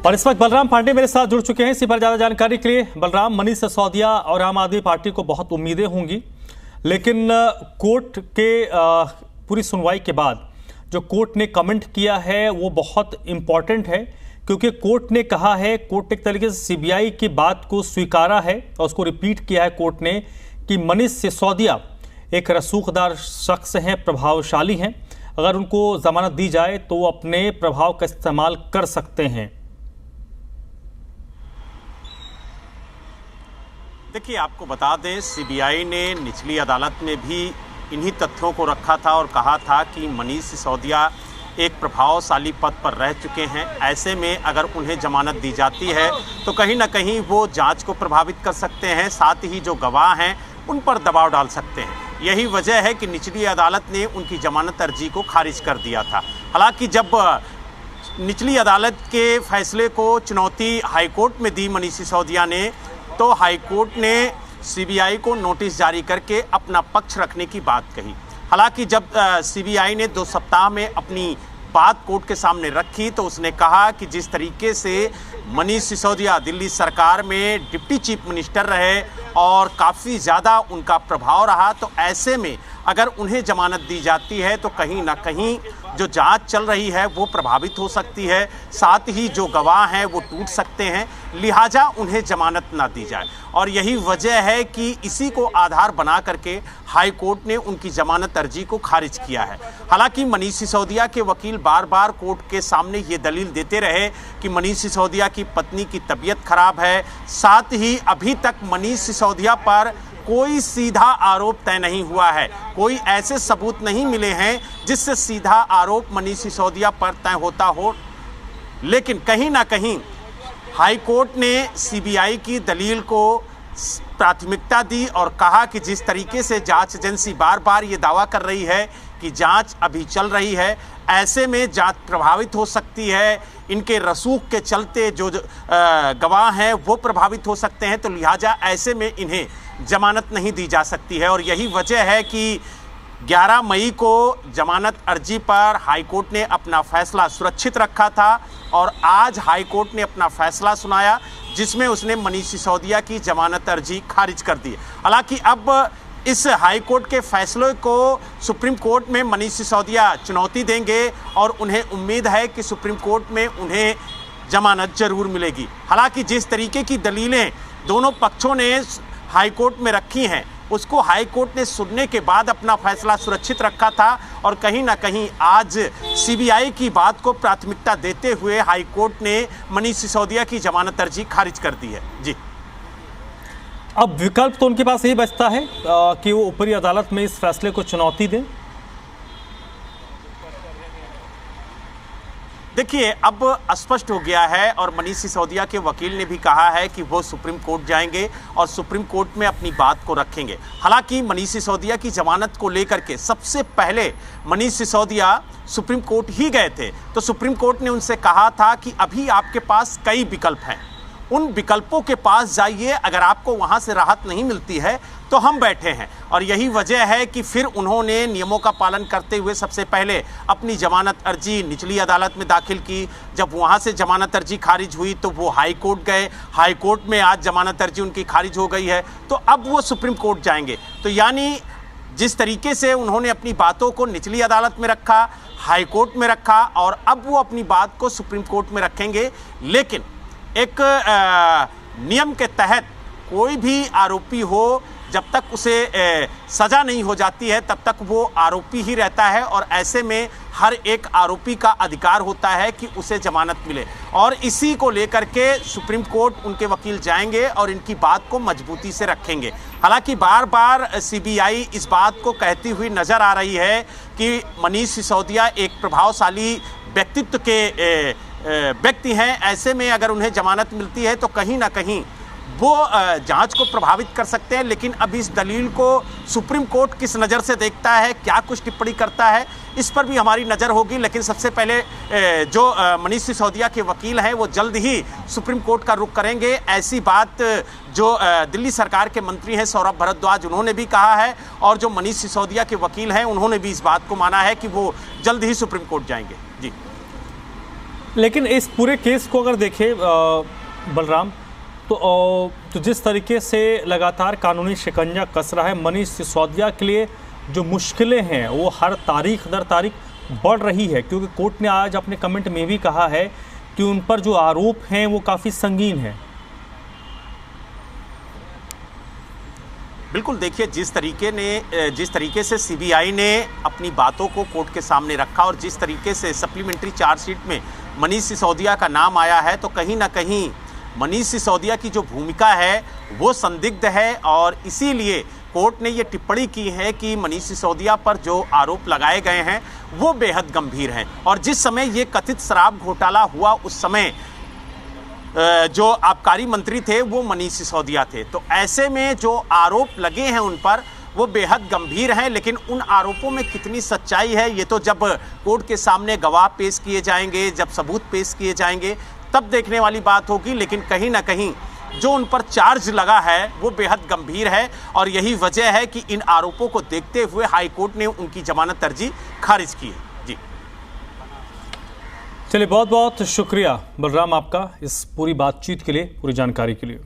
और इस वक्त बलराम पांडे मेरे साथ जुड़ चुके हैं। इसी पर ज्यादा जानकारी के लिए बलराम, मनीष सिसोदिया और आम आदमी पार्टी को बहुत उम्मीदें होंगी, लेकिन कोर्ट के पूरी सुनवाई के बाद जो कोर्ट ने कमेंट किया है वो बहुत इंपॉर्टेंट है, क्योंकि कोर्ट ने कहा है, कोर्ट ने एक तरीके से सीबीआई की बात को स्वीकारा है और उसको रिपीट किया है कोर्ट ने कि मनीष सिसोदिया एक रसूखदार शख्स हैं, प्रभावशाली हैं। अगर उनको जमानत दी जाए तो वो अपने प्रभाव का इस्तेमाल कर सकते हैं। देखिए, आपको बता दें, सीबीआई ने निचली अदालत में भी इन्हीं तथ्यों को रखा था और कहा था कि मनीष सिसोदिया एक प्रभावशाली पद पर रह चुके हैं। ऐसे में अगर उन्हें जमानत दी जाती है तो कहीं ना कहीं वो जांच को प्रभावित कर सकते हैं, साथ ही जो गवाह हैं उन पर दबाव डाल सकते हैं। यही वजह है कि निचली अदालत ने उनकी जमानत अर्जी को खारिज कर दिया था। हालांकि जब निचली अदालत के फैसले को चुनौती हाईकोर्ट में दी मनीष सिसोदिया ने, तो हाईकोर्ट ने सीबीआई को नोटिस जारी करके अपना पक्ष रखने की बात कही। हालांकि जब सीबीआई ने 2 सप्ताह में अपनी बात कोर्ट के सामने रखी तो उसने कहा कि जिस तरीके से मनीष सिसोदिया दिल्ली सरकार में डिप्टी चीफ मिनिस्टर रहे और काफ़ी ज़्यादा उनका प्रभाव रहा, तो ऐसे में अगर उन्हें जमानत दी जाती है तो कहीं ना कहीं जो जांच चल रही है वो प्रभावित हो सकती है, साथ ही जो गवाह हैं वो टूट सकते हैं, लिहाजा उन्हें जमानत ना दी जाए। और यही वजह है कि इसी को आधार बना करके हाई कोर्ट ने उनकी जमानत अर्जी को खारिज किया है। हालांकि मनीष सिसोदिया के वकील बार बार कोर्ट के सामने ये दलील देते रहे कि मनीष सिसोदिया की पत्नी की तबीयत खराब है, साथ ही अभी तक मनीष सिसोदिया पर कोई सीधा आरोप तय नहीं हुआ है, कोई ऐसे सबूत नहीं मिले हैं जिससे सीधा आरोप मनीष सिसोदिया पर तय होता हो। लेकिन कहीं ना कहीं हाई कोर्ट ने सीबीआई की दलील को प्राथमिकता दी और कहा कि जिस तरीके से जांच एजेंसी बार बार ये दावा कर रही है कि जांच अभी चल रही है, ऐसे में जांच प्रभावित हो सकती है, इनके रसूख के चलते जो गवाह हैं वो प्रभावित हो सकते हैं, तो लिहाजा ऐसे में इन्हें जमानत नहीं दी जा सकती है। और यही वजह है कि 11 मई को जमानत अर्जी पर हाईकोर्ट ने अपना फैसला सुरक्षित रखा था और आज हाईकोर्ट ने अपना फैसला सुनाया जिसमें उसने मनीष सिसोदिया की जमानत अर्जी खारिज कर दी। हालांकि अब इस हाईकोर्ट के फैसले को सुप्रीम कोर्ट में मनीष सिसोदिया चुनौती देंगे और उन्हें उम्मीद है कि सुप्रीम कोर्ट में उन्हें जमानत जरूर मिलेगी। हालांकि जिस तरीके की दलीलें दोनों पक्षों ने हाईकोर्ट में रखी हैं उसको हाईकोर्ट ने सुनने के बाद अपना फैसला सुरक्षित रखा था और कहीं ना कहीं आज सीबीआई की बात को प्राथमिकता देते हुए हाईकोर्ट ने मनीष सिसोदिया की जमानत अर्जी खारिज कर दी है। जी, अब विकल्प तो उनके पास यही बचता है कि वो ऊपरी अदालत में इस फैसले को चुनौती दें। देखिए, अब स्पष्ट हो गया है और मनीष सिसोदिया के वकील ने भी कहा है कि वो सुप्रीम कोर्ट जाएंगे और सुप्रीम कोर्ट में अपनी बात को रखेंगे। हालांकि मनीष सिसोदिया की जमानत को लेकर के सबसे पहले मनीष सिसोदिया सुप्रीम कोर्ट ही गए थे, तो सुप्रीम कोर्ट ने उनसे कहा था कि अभी आपके पास कई विकल्प हैं, उन विकल्पों के पास जाइए, अगर आपको वहां से राहत नहीं मिलती है तो हम बैठे हैं। और यही वजह है कि फिर उन्होंने नियमों का पालन करते हुए सबसे पहले अपनी जमानत अर्जी निचली अदालत में दाखिल की। जब वहां से जमानत अर्जी खारिज हुई तो वो हाई कोर्ट गए, हाई कोर्ट में आज जमानत अर्जी उनकी खारिज हो गई है, तो अब वो सुप्रीम कोर्ट जाएंगे। तो यानी जिस तरीके से उन्होंने अपनी बातों को निचली अदालत में रखा, हाई कोर्ट में रखा और अब वो अपनी बात को सुप्रीम कोर्ट में रखेंगे। लेकिन एक नियम के तहत कोई भी आरोपी हो, जब तक उसे सज़ा नहीं हो जाती है तब तक वो आरोपी ही रहता है और ऐसे में हर एक आरोपी का अधिकार होता है कि उसे जमानत मिले। और इसी को लेकर के सुप्रीम कोर्ट उनके वकील जाएंगे और इनकी बात को मजबूती से रखेंगे। हालांकि बार बार सीबीआई इस बात को कहती हुई नज़र आ रही है कि मनीष सिसोदिया एक प्रभावशाली व्यक्तित्व के व्यक्ति हैं, ऐसे में अगर उन्हें जमानत मिलती है तो कहीं ना कहीं वो जांच को प्रभावित कर सकते हैं। लेकिन अब इस दलील को सुप्रीम कोर्ट किस नज़र से देखता है, क्या कुछ टिप्पणी करता है, इस पर भी हमारी नज़र होगी। लेकिन सबसे पहले जो मनीष सिसोदिया के वकील हैं वो जल्द ही सुप्रीम कोर्ट का रुख करेंगे। ऐसी बात जो दिल्ली सरकार के मंत्री हैं सौरभ भारद्वाज, उन्होंने भी कहा है और जो मनीष सिसोदिया के वकील हैं उन्होंने भी इस बात को माना है कि वो जल्द ही सुप्रीम कोर्ट जाएंगे। जी। लेकिन इस पूरे केस को अगर देखें बलराम, तो जिस तरीके से लगातार कानूनी शिकंजा कस रहा है मनीष सिसोदिया के लिए, जो मुश्किलें हैं वो हर तारीख दर तारीख बढ़ रही है, क्योंकि कोर्ट ने आज अपने कमेंट में भी कहा है कि उन पर जो आरोप हैं वो काफ़ी संगीन है। बिल्कुल, देखिए जिस तरीके से सीबीआई ने अपनी बातों को कोर्ट के सामने रखा और जिस तरीके से सप्लीमेंट्री चार्जशीट में मनीष सिसोदिया का नाम आया है, तो कहीं ना कहीं मनीष सिसोदिया की जो भूमिका है वो संदिग्ध है और इसीलिए कोर्ट ने ये टिप्पणी की है कि मनीष सिसोदिया पर जो आरोप लगाए गए हैं वो बेहद गंभीर हैं। और जिस समय ये कथित शराब घोटाला हुआ उस समय जो आबकारी मंत्री थे वो मनीष सिसोदिया थे, तो ऐसे में जो आरोप लगे हैं उन पर वो बेहद गंभीर हैं। लेकिन उन आरोपों में कितनी सच्चाई है ये तो जब कोर्ट के सामने गवाह पेश किए जाएंगे, जब सबूत पेश किए जाएंगे, तब देखने वाली बात होगी। लेकिन कहीं ना कहीं जो उन पर चार्ज लगा है वो बेहद गंभीर है और यही वजह है कि इन आरोपों को देखते हुए हाई कोर्ट ने उनकी जमानत अर्जी खारिज की है। जी चलिए, बहुत बहुत शुक्रिया बलराम आपका इस पूरी बातचीत के लिए, पूरी जानकारी के लिए।